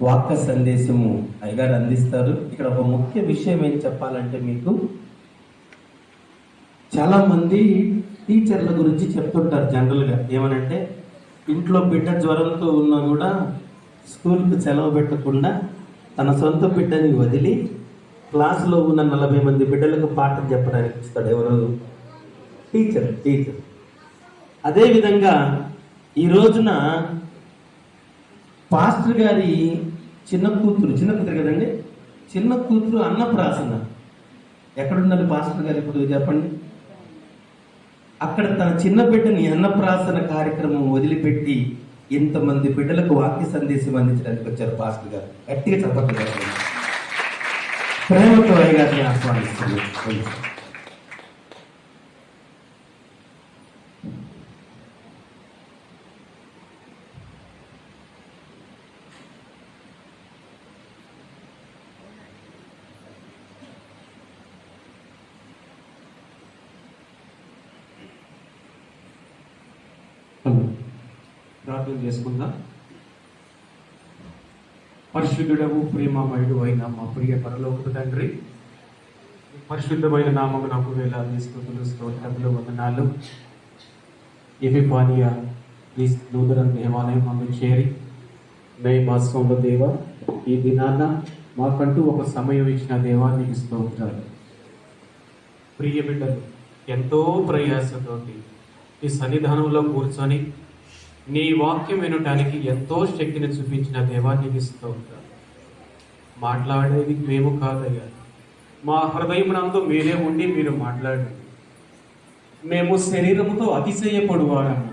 వాక్య సందేశము అయ్యగారు అందిస్తారు. ఇక్కడ ఒక ముఖ్య విషయం ఏం చెప్పాలంటే, మీకు చాలామంది టీచర్ల గురించి చెప్తుంటారు జనరల్గా. ఏమనంటే, ఇంట్లో బిడ్డ జ్వరంతో ఉన్నా కూడా స్కూల్కి సెలవు పెట్టకుండా తన సొంత బిడ్డని వదిలి క్లాసులో ఉన్న 40 మంది బిడ్డలకు పాఠం చెప్పడానికి ఇస్తాడు. ఎవరు? టీచర్. అదేవిధంగా ఈ రోజున పాస్టర్ గారి చిన్న కూతురు కదండి, చిన్న కూతురు అన్నప్రాసన. ఎక్కడున్నారు పాస్టర్ గారు ఇప్పుడు చెప్పండి? అక్కడ తన చిన్న బిడ్డని అన్నప్రాసన కార్యక్రమం వదిలిపెట్టి ఇంతమంది బిడ్డలకు వాక్య సందేశం అందించడానికి వచ్చారు పాస్టర్ గారు. గట్టిగా చెప్పట్లేదు. ప్రేమతో అయ్యగారిని ఆహ్వానిస్తున్నారు. ప్రార్థన చేసుకుందాం. పరిశుద్ధుడవు ప్రేమమయుడు అయిన మా ప్రియ పరలోకపు తండ్రి, పరిశుద్ధమైన నామము నాకు వేలాది స్తుతులు, స్తోత్రములు, వందనాలు. ఎపిఫానియా ఈ నూతన దేవాలయం మాకు చేరి మే మాసంలో దేవ ఈ దినాన మాకంటూ ఒక సమయం ఇచ్చిన దేవానికి స్తోత్రాలు. ప్రియ బిడ్డలు ఎంతో ప్రయాసతోటి ఈ సన్నిధానంలో కూర్చొని నీ వాక్యం వినటానికి ఎంతో శక్తిని చూపించిన దేవానికి స్తోత్రాలు. మాట్లాడేది మేము కాదయ్యా, మా హృదయమునందు మీరే ఉండి మీరు మాట్లాడండి. మేము శరీరముతో అతిశయపడువారము,